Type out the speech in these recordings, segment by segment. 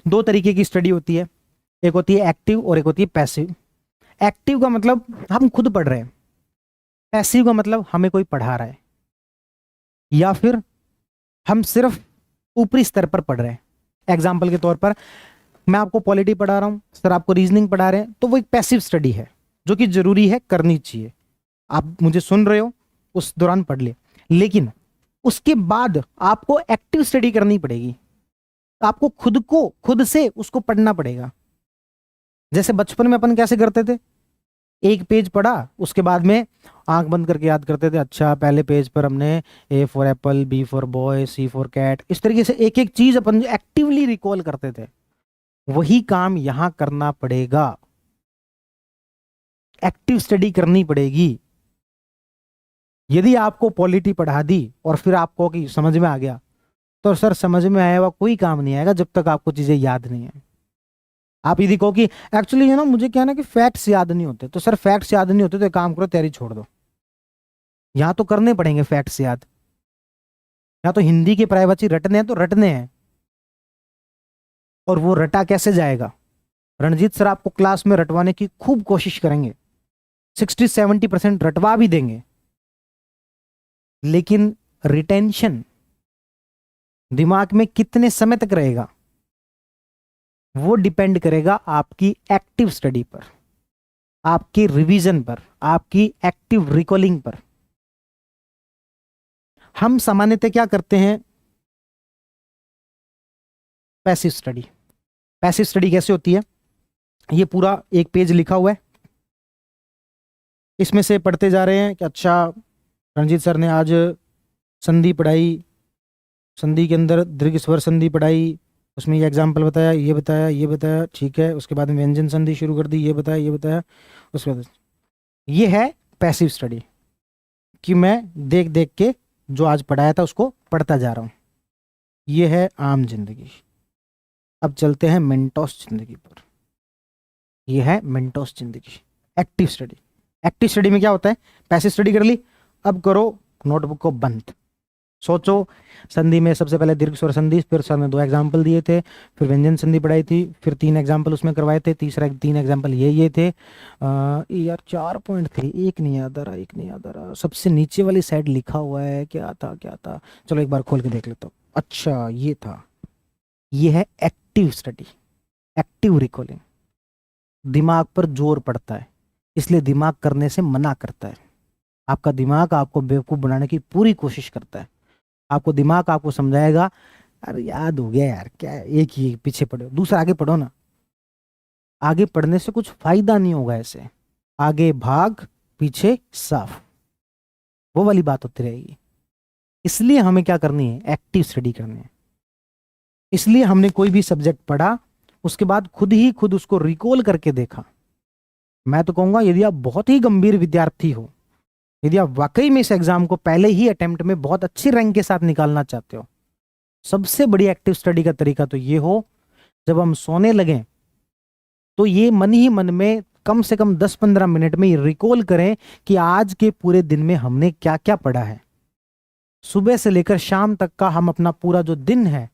दो तरीके की स्टडी होती है, एक होती है एक्टिव और एक होती है पैसिव। एक्टिव का मतलब हम खुद पढ़ रहे हैं, पैसिव का मतलब हमें कोई पढ़ा रहा है, या फिर हम सिर्फ ऊपरी स्तर पर पढ़ रहे हैं। एग्जाम्पल के तौर पर मैं आपको पॉलिटी पढ़ा रहा हूं, सर आपको रीजनिंग पढ़ा रहे हैं, तो वो एक पैसिव स्टडी है जो कि जरूरी है, करनी चाहिए। आप मुझे सुन रहे हो, उस दौरान पढ़ ले। लेकिन उसके बाद आपको एक्टिव स्टडी करनी पड़ेगी, आपको खुद से उसको पढ़ना पड़ेगा। जैसे बचपन में अपन कैसे करते थे, एक पेज पढ़ा, उसके बाद में आंख बंद करके याद करते थे, अच्छा पहले पेज पर हमने A for apple, B for boy, C for cat, इस तरीके से एक एक चीज अपन एक्टिवली रिकॉल करते थे। वही काम यहां करना पड़ेगा, एक्टिव स्टडी करनी पड़ेगी। यदि आपको पॉलिटी पढ़ा दी और फिर आपको कि समझ में आ गया, तो सर समझ में आया हुआ कोई काम नहीं आएगा जब तक आपको चीजें याद नहीं है। आप यदि कहो कि एक्चुअली है ना, मुझे क्या ना कि फैक्ट्स याद नहीं होते, तो सर फैक्ट्स याद नहीं होते तो एक काम करो, तैयारी छोड़ दो। यहां तो करने पड़ेंगे फैक्ट्स याद, या तो हिंदी के प्रायवाची रटने हैं तो रटने हैं। और वो रटा कैसे जाएगा, रणजीत सर आपको क्लास में रटवाने की खूब कोशिश करेंगे, 60-70% रटवा भी देंगे, लेकिन रिटेंशन दिमाग में कितने समय तक रहेगा वो डिपेंड करेगा आपकी एक्टिव स्टडी पर, आपकी रिवीजन पर, आपकी एक्टिव रिकॉलिंग पर। हम सामान्यतः क्या करते हैं, पैसिव स्टडी। पैसिव स्टडी कैसे होती है, ये पूरा एक पेज लिखा हुआ है, इसमें से पढ़ते जा रहे हैं कि अच्छा रणजीत सर ने आज संधि पढ़ाई, संधि के अंदर दीर्घ स्वर संधि पढ़ाई, उसमें ये एग्जाम्पल बताया, ये बताया, ये बताया, ठीक है। उसके बाद में व्यंजन संधि शुरू कर दी, ये बताया, ये बताया। उसके बाद ये है पैसिव स्टडी, कि मैं देख देख के जो आज पढ़ाया था उसको पढ़ता जा रहा हूँ। ये है आम जिंदगी। अब चलते हैं मेंटोस जिंदगी पर। यह है मेंटोस जिंदगी, एक्टिव स्टडी। एक्टिव स्टडी में क्या होता है, पैसिव स्टडी कर ली, अब करो नोटबुक को बंद, सोचो। संधि में सबसे पहले दीर्घ स्वर संधि, फिर सर ने 2 एग्जाम्पल दिए थे, फिर व्यंजन संधि पढ़ाई थी, फिर 3 एग्जाम्पल उसमें करवाए थे, तीसरा 3 एग्जाम्पल ये थे। यार 4 पॉइंट थे, एक नहीं याद आ रहा, एक नहीं याद आ रहा। सबसे नीचे वाली साइड लिखा हुआ है, क्या था क्या था, चलो एक बार खोल के देख लेता हूँ। अच्छा ये था, ये है एक्टिव स्टडी, एक्टिव रिकॉलिंग। दिमाग पर जोर पड़ता है, इसलिए दिमाग करने से मना करता है। आपका दिमाग आपको बेवकूफ़ बनाने की पूरी कोशिश करता है। आपको दिमाग आपको समझाएगा, अरे याद हो गया यार, क्या है, एक ही पीछे पढ़ो, दूसरा आगे पढ़ो ना। आगे पढ़ने से कुछ फायदा नहीं होगा, ऐसे आगे भाग पीछे साफ, वो वाली बात होती रहेगी। इसलिए हमें क्या करनी है, एक्टिव स्टडी करनी है। इसलिए हमने कोई भी सब्जेक्ट पढ़ा, उसके बाद खुद ही खुद उसको रिकॉल करके देखा। मैं तो कहूंगा यदि आप बहुत ही गंभीर विद्यार्थी हो, यदि आप वाकई में इस एग्जाम को पहले ही अटेम्प्ट में बहुत अच्छी रैंक के साथ निकालना चाहते हो, सबसे बड़ी एक्टिव स्टडी का तरीका तो ये हो, जब हम सोने लगें तो ये मन ही मन में कम से कम 10-15 मिनट में रिकॉल करें कि आज के पूरे दिन में हमने क्या क्या पढ़ा है। सुबह से लेकर शाम तक का हम अपना पूरा जो दिन है,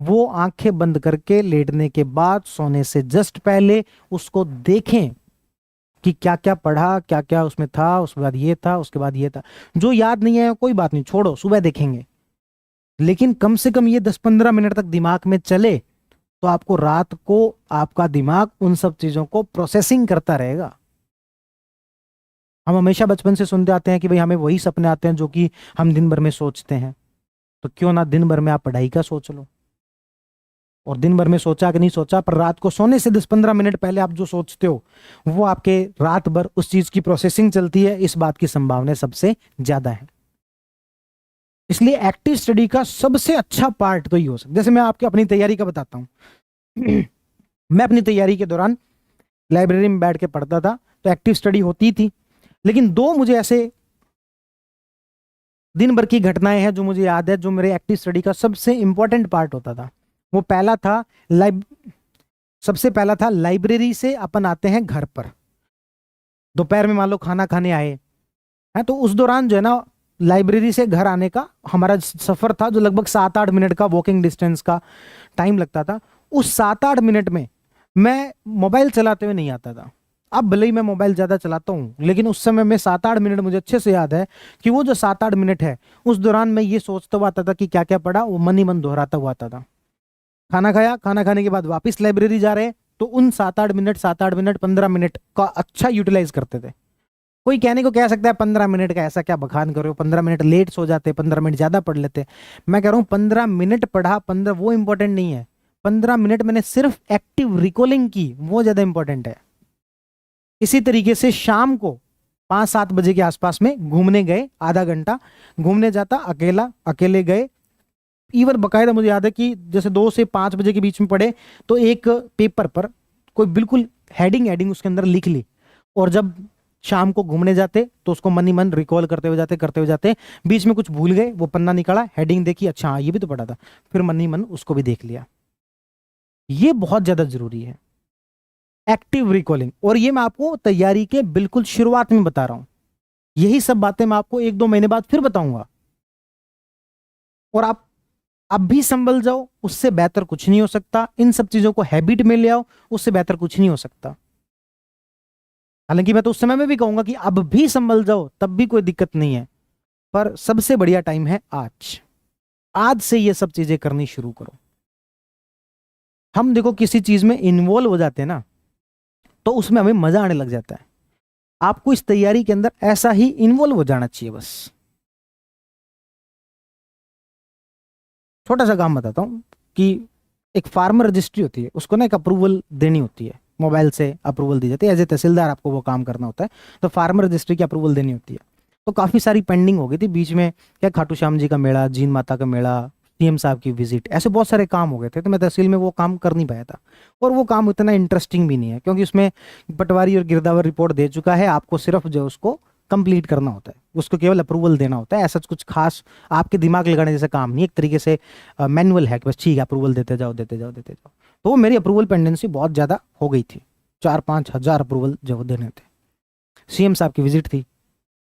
वो आंखें बंद करके लेटने के बाद, सोने से जस्ट पहले उसको देखें कि क्या क्या पढ़ा, क्या क्या उसमें था, उसके बाद ये था, उसके बाद ये था। जो याद नहीं है कोई बात नहीं, छोड़ो, सुबह देखेंगे। लेकिन कम से कम ये 10-15 मिनट तक दिमाग में चले, तो आपको रात को आपका दिमाग उन सब चीजों को प्रोसेसिंग करता रहेगा। हम हमेशा बचपन से सुनते आते हैं कि भाई हमें वही सपने आते हैं जो कि हम दिन भर में सोचते हैं। तो क्यों ना दिन भर में आप पढ़ाई का सोच लो, और दिन भर में सोचा कि नहीं सोचा, पर रात को सोने से 10-15 मिनट पहले आप जो सोचते हो, वो आपके रात भर उस चीज की प्रोसेसिंग चलती है, इस बात की संभावना सबसे ज्यादा है। इसलिए एक्टिव स्टडी का सबसे अच्छा पार्ट तो ही हो सकता है। जैसे मैं आपको अपनी तैयारी का बताता हूं। मैं अपनी तैयारी के दौरान लाइब्रेरी में बैठ के पढ़ता था, तो एक्टिव स्टडी होती थी। लेकिन 2 मुझे ऐसे दिन भर की घटनाएं हैं जो मुझे याद है, जो मेरे एक्टिव स्टडी का सबसे इंपॉर्टेंट पार्ट होता था। वो पहला था सबसे पहला था, लाइब्रेरी से अपन आते हैं घर पर, दोपहर में मान लो खाना खाने आए हैं, तो उस दौरान जो है ना, लाइब्रेरी से घर आने का हमारा सफर था जो लगभग 7-8 मिनट का वॉकिंग डिस्टेंस का टाइम लगता था। उस 7-8 मिनट में मैं मोबाइल चलाते हुए नहीं आता था। अब भले ही मैं मोबाइल ज्यादा चलाता हूँ, लेकिन उस समय में 7-8 मिनट मुझे अच्छे से याद है कि वो जो 7-8 मिनट है, उस दौरान मैं ये सोचता हुआ आता था कि क्या क्या पढ़ा, वो मन ही मन दोहराता हुआ आता था। खाना खाया, खाना खाने के बाद वापस लाइब्रेरी जा रहे, तो उन 7-8 मिनट 15 मिनट का अच्छा यूटिलाइज करते थे। कोई कहने को कह सकता है 15 मिनट का ऐसा क्या बखान कर रहे हो, 15 मिनट लेट सो जाते, 15 मिनट ज्यादा पढ़ लेते। मैं कह रहा हूं 15 मिनट पढ़ा, 15 वो इंपॉर्टेंट नहीं है, 15 मिनट मैंने सिर्फ एक्टिव रिकॉलिंग की, वो ज्यादा इंपॉर्टेंट है। इसी तरीके से शाम को 5-7 बजे के आसपास में घूमने गए, आधा घंटा घूमने जाता, अकेला, अकेले गए। इवन बकायदा मुझे याद है कि जैसे 2 से 5 बजे के बीच में पढ़े, तो एक पेपर पर कोई बिल्कुल हेडिंग हेडिंग उसके अंदर लिख ली, और जब शाम को घूमने जाते तो उसको मन ही मन रिकॉल करते हुए जाते, बीच में कुछ भूल गए, वो पन्ना निकाला, हेडिंग देखी, अच्छा हाँ ये भी तो पढ़ा था, फिर मन ही मन उसको भी देख लिया। ये बहुत ज्यादा जरूरी है, एक्टिव रिकॉलिंग। और ये मैं आपको तैयारी के बिल्कुल शुरुआत में बता रहा हूं, यही सब बातें मैं आपको 1-2 महीने बाद फिर बताऊंगा, और आप अब भी संभल जाओ, उससे बेहतर कुछ नहीं हो सकता। इन सब चीजों को हैबिट में ले आओ, उससे बेहतर कुछ नहीं हो सकता। हालांकि मैं तो उस समय में भी कहूंगा कि अब भी संभल जाओ, तब भी कोई दिक्कत नहीं है, पर सबसे बढ़िया टाइम है आज। आज से ये सब चीजें करनी शुरू करो। हम देखो किसी चीज में इन्वॉल्व हो जाते हैं ना, तो उसमें हमें मजा आने लग जाता है। आपको इस तैयारी के अंदर ऐसा ही इन्वॉल्व हो जाना चाहिए बस। छोटा सा काम बताता हूं कि एक फार्मर रजिस्ट्री होती है, उसको ना एक अप्रूवल देनी होती है, मोबाइल से अप्रूवल दी जाती है, एज ए तहसीलदार आपको वो काम करना होता है। तो फार्मर रजिस्ट्री की अप्रूवल देनी होती है। तो काफी सारी पेंडिंग हो गई थी बीच में, क्या खाटू श्याम जी का मेला, जीन माता का मेला, सीएम साहब की विजिट, ऐसे बहुत सारे काम हो गए थे, तो मैं तहसील में वो काम कर नहीं पाया था। और वो काम उतना इंटरेस्टिंग भी नहीं है, क्योंकि उसमें पटवारी और गिरदावर रिपोर्ट दे चुका है, आपको सिर्फ जो उसको कंप्लीट करना होता है, उसको केवल अप्रूवल देना होता है। ऐसा कुछ खास आपके दिमाग लगाने जैसा काम नहीं, एक तरीके से मैनुअल है कि बस ठीक है अप्रूवल देते जाओ देते जाओ देते जाओ। तो मेरी अप्रूवल पेंडेंसी बहुत ज़्यादा हो गई थी, 4-5 हज़ार अप्रूवल जो देने थे। सीएम साहब की विजिट थी,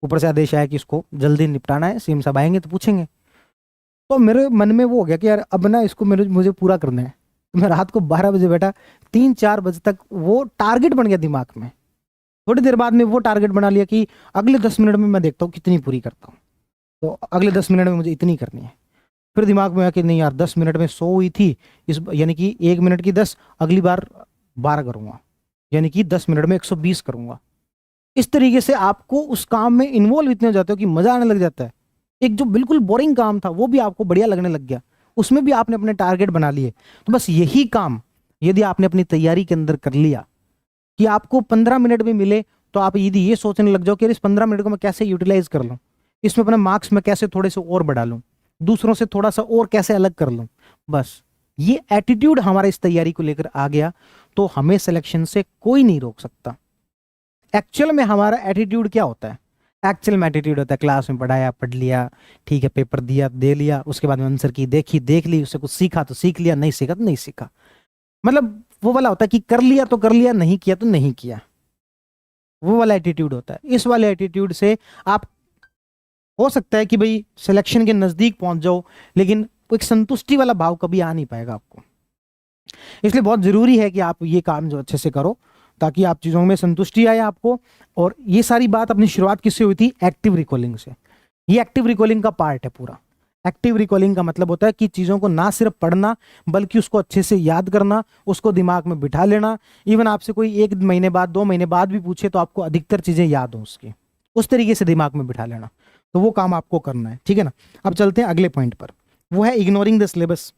ऊपर से आदेश आया कि इसको जल्दी निपटाना है, सीएम साहब आएंगे तो पूछेंगे। तो मेरे मन में वो हो गया कि यार अब ना इसको मुझे पूरा करना है। तो मैं रात को 12 बजे बैठा, 3-4 बजे तक वो टारगेट बन गया दिमाग में। थोड़ी देर बाद में वो टारगेट बना लिया कि अगले 10 मिनट में मैं देखता हूँ कितनी पूरी करता हूँ, तो अगले 10 मिनट में मुझे इतनी करनी है। फिर दिमाग में आया कि नहीं यार 10 मिनट में 100 हुई थी, इस यानी कि 1 मिनट की 10, अगली बार 12 करूंगा, यानी कि 10 मिनट में 120 करूंगा। इस तरीके से आपको उस काम में इन्वॉल्व इतने हो जाते हो कि मजा आने लग जाता है। एक जो बिल्कुल बोरिंग काम था वो भी आपको बढ़िया लगने लग गया, उसमें भी आपने अपने टारगेट बना लिए। तो बस यही काम यदि आपने अपनी तैयारी के अंदर कर लिया कि आपको 15 मिनट भी मिले, तो आप यदि ये सोचने लग जाओ कि इस 15 मिनट को मैं कैसे यूटिलाइज कर लूँ, इसमें अपने मार्क्स में कैसे थोड़े से और बढ़ा लूँ, दूसरों से थोड़ा सा और कैसे अलग कर लूँ, बस ये एटीट्यूड हमारा इस तैयारी को लेकर आ गया, तो हमें सिलेक्शन से कोई नहीं रोक सकता। एक्चुअल में हमारा एटीट्यूड क्या होता है? एक्चुअल में एटीट्यूड होता है क्लास में पढ़ाया, पढ़ लिया, ठीक है, पेपर दिया, दे लिया, उसके बाद में आंसर की देखी, देख ली, उससे कुछ सीखा तो सीख लिया, नहीं सीखा तो नहीं सीखा। मतलब वो वाला होता है कि कर लिया तो कर लिया, नहीं किया तो नहीं किया, वो वाला एटीट्यूड होता है। इस वाले एटीट्यूड से आप हो सकता है कि भाई सिलेक्शन के नजदीक पहुंच जाओ, लेकिन एक संतुष्टि वाला भाव कभी आ नहीं पाएगा आपको। इसलिए बहुत जरूरी है कि आप ये काम जो अच्छे से करो, ताकि आप चीजों में संतुष्टि आए आपको। और ये सारी बात अपनी शुरुआत किससे हुई थी? एक्टिव रिकॉलिंग से। ये एक्टिव रिकॉलिंग का पार्ट है पूरा। एक्टिव रिकॉलिंग का मतलब होता है कि चीजों को ना सिर्फ पढ़ना, बल्कि उसको अच्छे से याद करना, उसको दिमाग में बिठा लेना। इवन आपसे कोई 1 महीने बाद 2 महीने बाद भी पूछे तो आपको अधिकतर चीजें याद हो उसकी, उस तरीके से दिमाग में बिठा लेना। तो वो काम आपको करना है, ठीक है ना। अब चलते हैं अगले पॉइंट पर, वो है इग्नोरिंग द सिलेबस।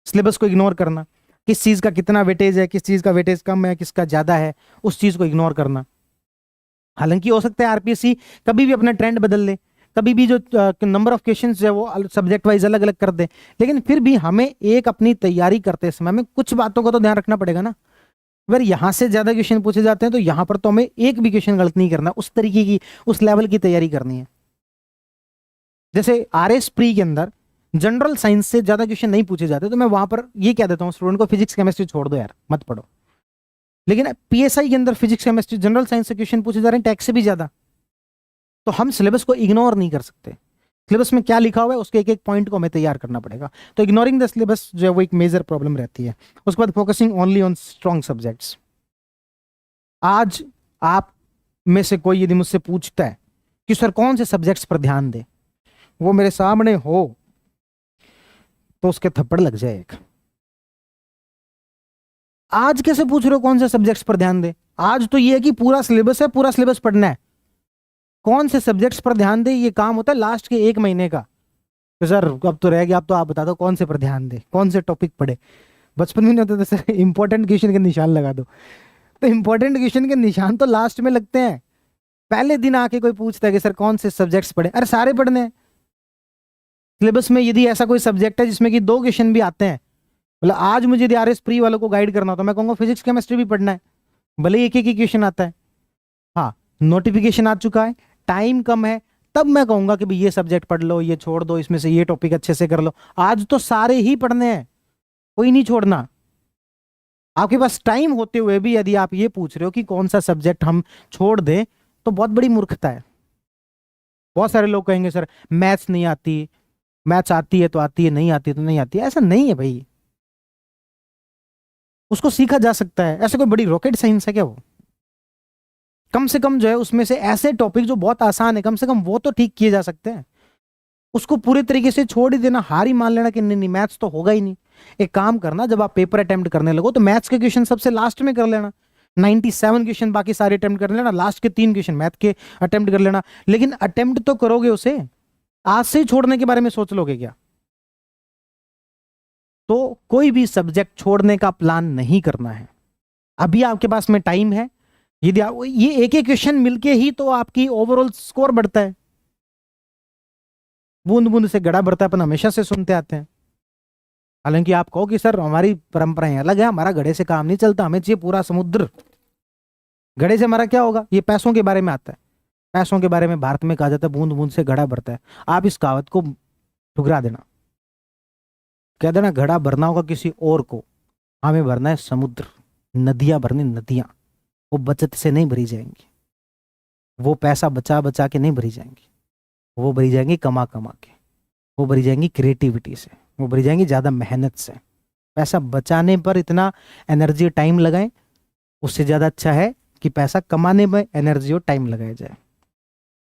सिलेबस को इग्नोर करना, किस चीज का कितना वेटेज है, किस चीज का वेटेज कम है, किसका ज्यादा है, उस चीज को इग्नोर करना। हालांकि हो सकता है आरपीएससी कभी भी अपना ट्रेंड बदल ले, कभी भी जो नंबर ऑफ क्वेश्चंस है वो सब्जेक्ट वाइज अलग अलग कर दे, लेकिन फिर भी हमें एक अपनी तैयारी करते समय में कुछ बातों का तो ध्यान रखना पड़ेगा ना। अगर यहां से ज्यादा क्वेश्चन पूछे जाते हैं तो यहां पर तो हमें एक भी क्वेश्चन गलत नहीं करना, उस तरीके की, उस लेवल की तैयारी करनी है। जैसे आरएस प्री के अंदर जनरल साइंस से ज्यादा क्वेश्चन नहीं पूछे जाते, तो मैं वहां पर ये कह देता हूँ स्टूडेंट को, फिजिक्स केमिस्ट्री छोड़ दो यार, मत पढ़ो। लेकिन पीएसआई के अंदर फिजिक्स केमिस्ट्री जनरल साइंस से क्वेश्चन पूछे जा रहे हैं टैक्स से भी ज्यादा, तो हम सिलेबस को इग्नोर नहीं कर सकते। सिलेबस में क्या लिखा हुआ है उसके एक एक पॉइंट को हमें तैयार करना पड़ेगा। तो इग्नोरिंग द सिलेबस जो है वो एक मेजर प्रॉब्लम रहती है। उसके बाद focusing only on strong subjects. आज आप में से कोई यदि मुझसे पूछता है कि सर कौन से सब्जेक्ट्स पर ध्यान दे, वो मेरे सामने हो तो उसके थप्पड़ लग जाए एक। आज कैसे पूछ रहे हो कौन से सब्जेक्ट्स पर ध्यान दे? आज तो ये है कि पूरा सिलेबस है, पूरा सिलेबस पढ़ना है। कौन से सब्जेक्ट्स पर ध्यान दे ये काम होता है लास्ट के एक महीने का। तो सर अब तो रह गया, अब तो आप बता दो कौन से पर ध्यान दे, कौन से टॉपिक पढ़े। बचपन में नहीं होता था सर इंपॉर्टेंट क्वेश्चन के निशान लगा दो। तो इंपॉर्टेंट क्वेश्चन के निशान तो लास्ट में लगते हैं। पहले दिन आके कोई पूछता है कि सर कौन से सब्जेक्ट्स पढ़े, अरे सारे पढ़ने हैं। सिलेबस में यदि ऐसा कोई सब्जेक्ट है जिसमें कि 2 क्वेश्चन भी आते हैं, मतलब आज मुझे यदि आरएस प्री वालों को गाइड करना हो तो मैं कहूंगा फिजिक्स केमिस्ट्री भी पढ़ना है, भले एक एक ही क्वेश्चन आता है। हाँ, नोटिफिकेशन आ चुका है, टाइम कम है, तब मैं कहूंगा कि भाई ये सब्जेक्ट पढ़ लो, ये छोड़ दो, इसमें से ये टॉपिक अच्छे से कर लो। आज तो सारे ही पढ़ने हैं, कोई नहीं छोड़ना। आपके पास टाइम होते हुए भी यदि आप ये पूछ रहे हो कि कौन सा सब्जेक्ट हम छोड़ दें, तो बहुत बड़ी मूर्खता है। बहुत सारे लोग कहेंगे सर मैथ्स नहीं आती, मैथ्स आती है तो आती है, नहीं आती तो नहीं आती है। ऐसा नहीं है भाई, उसको सीखा जा सकता है। ऐसे कोई बड़ी रॉकेट साइंस है क्या वो? कम से कम जो है उसमें से ऐसे टॉपिक जो बहुत आसान है, कम से कम वो तो ठीक किए जा सकते हैं। उसको पूरे तरीके से छोड़ ही देना, हार ही मान लेना कि नहीं नहीं मैथ्स तो होगा ही नहीं। एक काम करना, जब आप पेपर अटेम्प्ट करने लगो तो मैथ्स के क्वेश्चन सबसे लास्ट में कर लेना। 97 क्वेश्चन बाकी सारे अटेम्प्ट कर लेना, लास्ट के 3 क्वेश्चन मैथ के अटेम्प्ट कर लेना। लेकिन अटेम्प्ट तो करोगे उसे, आज से ही छोड़ने के बारे में सोच लोगे क्या? तो कोई भी सब्जेक्ट छोड़ने का प्लान नहीं करना है। अभी आपके पास में टाइम है। यदि आप ये एक एक क्वेश्चन मिलके ही तो आपकी ओवरऑल स्कोर बढ़ता है। बूंद बूंद से घड़ा बढ़ता है, अपन हमेशा से सुनते आते हैं। हालांकि आप कहो कि सर हमारी परंपराएं अलग है, हमारा घड़े से काम नहीं चलता, हमें चाहिए पूरा समुद्र। घड़े से हमारा क्या होगा? ये पैसों के बारे में आता है। पैसों के बारे में भारत में कहा जाता है बूंद बूंद से घड़ा भरता है। आप इस कहावत को ठुकरा देना, कह देना घड़ा भरना होगा किसी और को, हमें भरना है समुद्र। नदियां भरनी, नदियां वो बचत से नहीं भरी जाएंगी, वो पैसा बचा बचा के नहीं भरी जाएंगी, वो भरी जाएंगी कमा कमा के, वो भरी जाएंगी क्रिएटिविटी से, वो भरी जाएंगी ज़्यादा मेहनत से। पैसा बचाने पर इतना एनर्जी टाइम लगाएं, उससे ज़्यादा अच्छा है कि पैसा कमाने में एनर्जी और टाइम लगाया जाए।